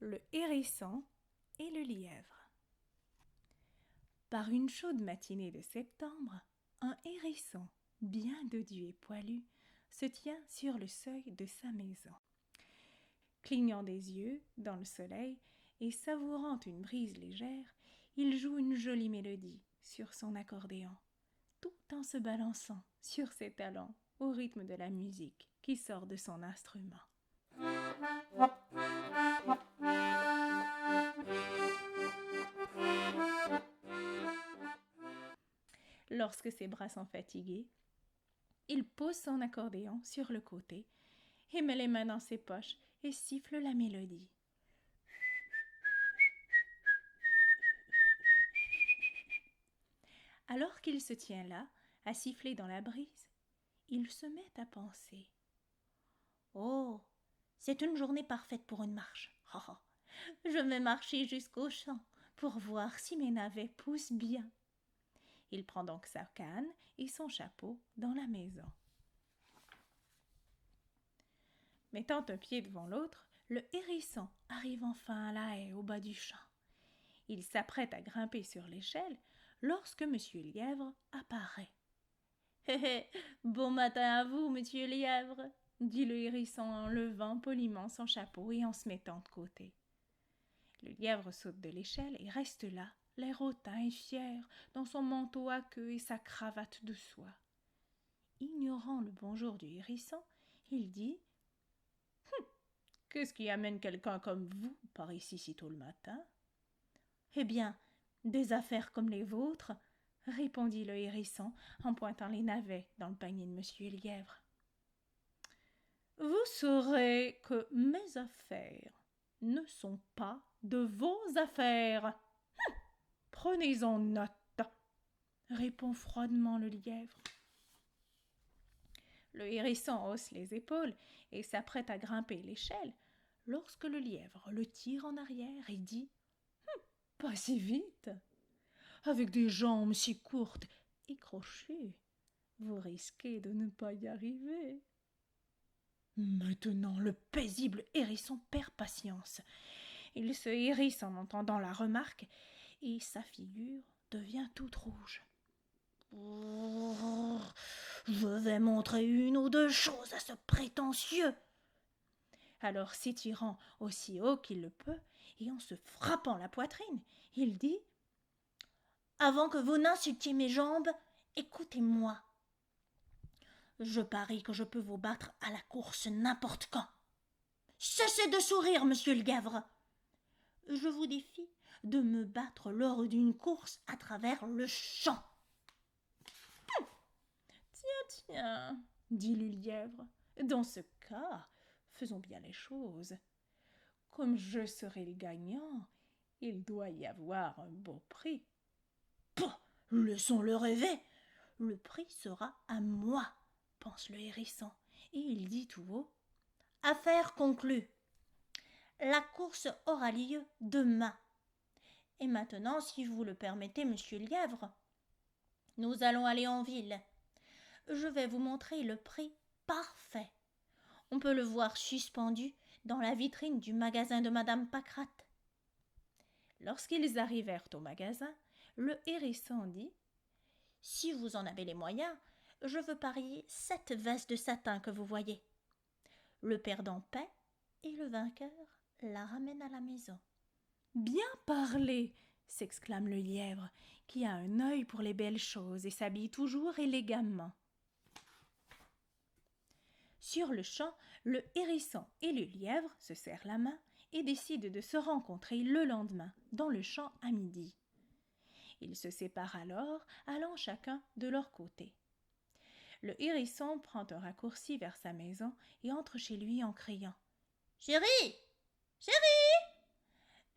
Le hérisson et le lièvre. Par une chaude matinée de septembre, un hérisson, bien dodu et poilu, se tient sur le seuil de sa maison. Clignant des yeux dans le soleil et savourant une brise légère, il joue une jolie mélodie sur son accordéon, tout en se balançant sur ses talons au rythme de la musique qui sort de son instrument. Lorsque ses bras sont fatigués, il pose son accordéon sur le côté et met les mains dans ses poches et siffle la mélodie. Alors qu'il se tient là, à siffler dans la brise, il se met à penser. Oh, c'est une journée parfaite pour une marche. Oh, oh. Je vais marcher jusqu'au champ pour voir si mes navets poussent bien. Il prend donc sa canne et son chapeau dans la maison. Mettant un pied devant l'autre, le hérisson arrive enfin à la haie au bas du champ. Il s'apprête à grimper sur l'échelle lorsque Monsieur Lièvre apparaît. « Hé hé, bon matin à vous, Monsieur Lièvre !» dit le hérisson en levant poliment son chapeau et en se mettant de côté. Le lièvre saute de l'échelle et reste là, l'air hautain et fier, dans son manteau à queue et sa cravate de soie. Ignorant le bonjour du hérisson, il dit « Qu'est-ce qui amène quelqu'un comme vous par ici si tôt le matin ?»« Eh bien, des affaires comme les vôtres, » répondit le hérisson en pointant les navets dans le panier de Monsieur Lièvre. « Vous saurez que mes affaires ne sont pas de vos affaires. Prenez-en note, » répond froidement le lièvre. Le hérisson hausse les épaules et s'apprête à grimper l'échelle lorsque le lièvre le tire en arrière et dit « Pas si vite. Avec des jambes si courtes et crochues, vous risquez de ne pas y arriver. » Maintenant, le paisible hérisson perd patience. Il se hérisse en entendant la remarque et sa figure devient toute rouge. Je vais montrer une ou deux choses à ce prétentieux. Alors, s'étirant aussi haut qu'il le peut et en se frappant la poitrine, il dit « Avant que vous n'insultiez mes jambes, écoutez-moi. Je parie que je peux vous battre à la course n'importe quand. Cessez de sourire, Monsieur le Lièvre. Je vous défie de me battre lors d'une course à travers le champ. » Tiens, dit le lièvre, dans ce cas, faisons bien les choses. Comme je serai le gagnant, il doit y avoir un beau prix. Pouh, laissons-le rêver. Le prix sera à moi, pense le hérisson, et il dit tout haut. Affaire conclue. La course aura lieu demain. Et maintenant, si vous le permettez, Monsieur Lièvre, nous allons aller en ville. Je vais vous montrer le prix parfait. On peut le voir suspendu dans la vitrine du magasin de Madame Pâquerette. Lorsqu'ils arrivèrent au magasin, le hérisson dit « Si vous en avez les moyens, je veux parier 7 vestes de satin que vous voyez. Le perdant paie et le vainqueur la ramène à la maison. » « Bien parlé !» s'exclame le lièvre, qui a un œil pour les belles choses et s'habille toujours élégamment. Sur le champ, le hérisson et le lièvre se serrent la main et décident de se rencontrer le lendemain dans le champ à midi. Ils se séparent alors, allant chacun de leur côté. Le hérisson prend un raccourci vers sa maison et entre chez lui en criant « Chérie, chérie,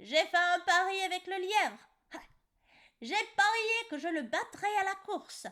j'ai fait un pari avec le lièvre. J'ai parié que je le battrai à la course.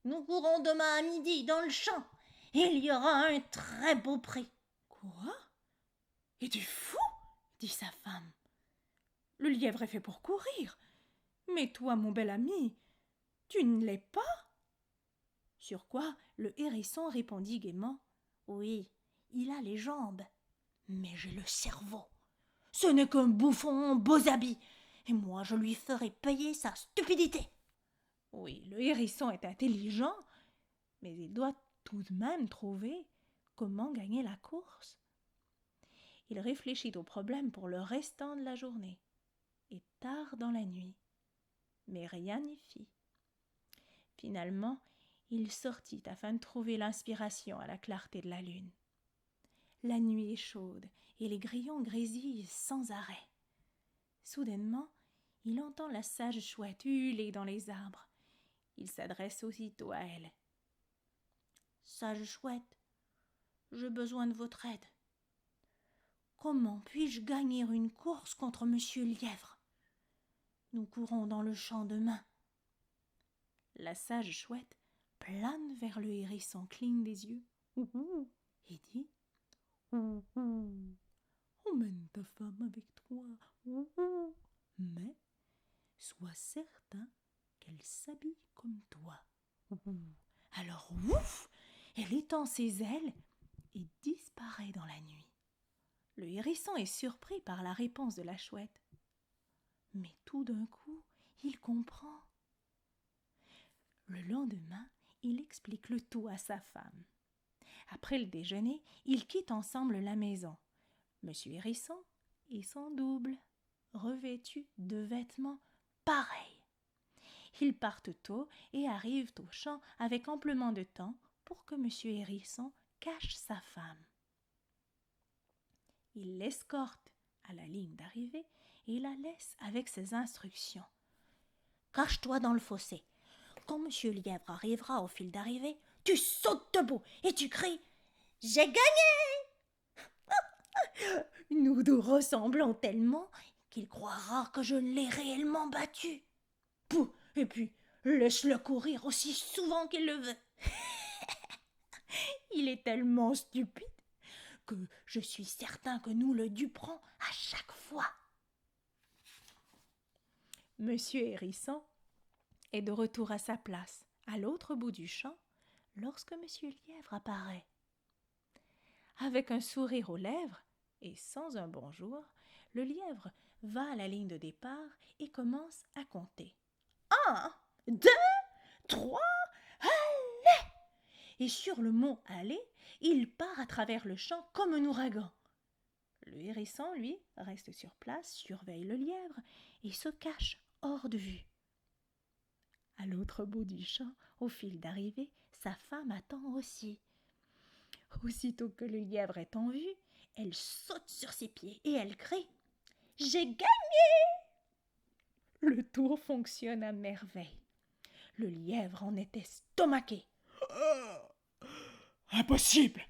Nous courons demain à midi dans le champ. Il y aura un très beau prix. »« Quoi ? Es-tu fou ?» dit sa femme. « Le lièvre est fait pour courir. Mais toi, mon bel ami, tu ne l'es pas. » Sur quoi le hérisson répondit gaiement. « Oui, il a les jambes, mais j'ai le cerveau. Ce n'est qu'un bouffon en beaux habits, et moi je lui ferai payer sa stupidité. Oui, le hérisson est intelligent, mais il doit tout de même trouver comment gagner la course. Il réfléchit au problème pour le restant de la journée, et tard dans la nuit, mais rien n'y fit. Finalement, il sortit afin de trouver l'inspiration à la clarté de la lune. La nuit est chaude et les grillons grésillent sans arrêt. Soudainement, il entend la sage chouette hurler dans les arbres. Il s'adresse aussitôt à elle. « Sage chouette, j'ai besoin de votre aide. Comment puis-je gagner une course contre monsieur Lièvre? Nous courons dans le champ demain. » La sage chouette plane vers le hérisson, cligne des yeux, et dit emmène ta femme avec toi, mais sois certain qu'elle s'habille comme toi. Alors ouf, elle étend ses ailes et disparaît dans la nuit. Le hérisson est surpris par la réponse de la chouette. Mais tout d'un coup, il comprend. Le lendemain, il explique le tout à sa femme. Après le déjeuner, ils quittent ensemble la maison. Monsieur Hérisson et son double, revêtus de vêtements pareils. Ils partent tôt et arrivent au champ avec amplement de temps pour que monsieur Hérisson cache sa femme. Il l'escorte à la ligne d'arrivée et la laisse avec ses instructions. « Cache-toi dans le fossé. Quand monsieur Lièvre arrivera au fil d'arrivée, tu sautes debout et tu cries « J'ai gagné !» Nous nous ressemblons tellement qu'il croira que je l'ai réellement battu. Pouh, et puis, laisse-le courir aussi souvent qu'il le veut. Il est tellement stupide que je suis certain que nous le duperons à chaque fois. Monsieur Hérisson est de retour à sa place, à l'autre bout du champ, lorsque monsieur Lièvre apparaît. Avec un sourire aux lèvres et sans un bonjour, le lièvre va à la ligne de départ et commence à compter. 1, 2, 3, allez! Et sur le mot aller, il part à travers le champ comme un ouragan. Le hérisson, lui, reste sur place, surveille le lièvre et se cache hors de vue. À l'autre bout du champ, au fil d'arrivée, sa femme attend aussi. Aussitôt que le lièvre est en vue, elle saute sur ses pieds et elle crie « J'ai gagné !» Le tour fonctionne à merveille. Le lièvre en est estomaqué. « Impossible !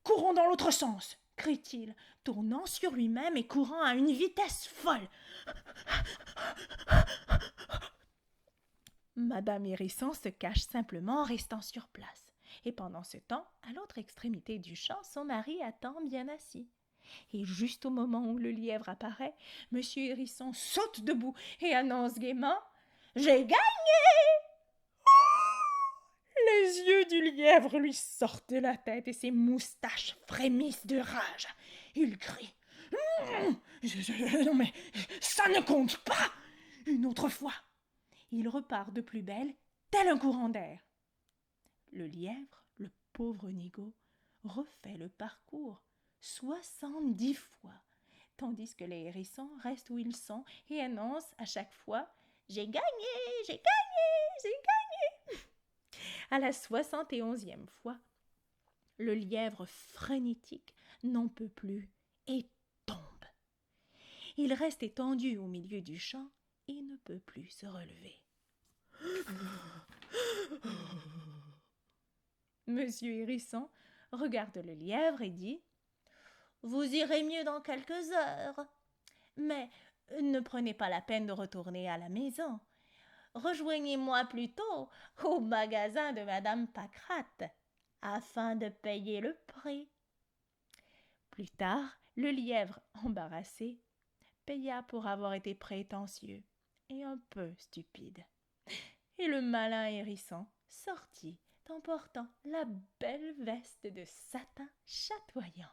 Courons dans l'autre sens !» crie-t-il, tournant sur lui-même et courant à une vitesse folle. Madame Hérisson se cache simplement en restant sur place. Et pendant ce temps, à l'autre extrémité du champ, son mari attend bien assis. Et juste au moment où le lièvre apparaît, monsieur Hérisson saute debout et annonce gaiement « J'ai gagné !» Les yeux du lièvre lui sortent de la tête et ses moustaches frémissent de rage. Il crie « Non mais ça ne compte pas !» Une autre fois, il repart de plus belle, tel un courant d'air. Le lièvre, le pauvre nigaud, refait le parcours 70 fois, tandis que les hérissons restent où ils sont et annoncent à chaque fois « J'ai gagné, j'ai gagné, j'ai gagné !» À la 71e fois, le lièvre frénétique n'en peut plus et tombe. Il reste étendu au milieu du champ et ne peut plus se relever. Monsieur Hérisson regarde le lièvre et dit « Vous irez mieux dans quelques heures, mais ne prenez pas la peine de retourner à la maison. Rejoignez-moi plutôt au magasin de Madame Pâquerette afin de payer le prix. » Plus tard, le lièvre, embarrassé, paya pour avoir été prétentieux et un peu stupide. Et le malin hérisson sortit en portant la belle veste de satin chatoyant.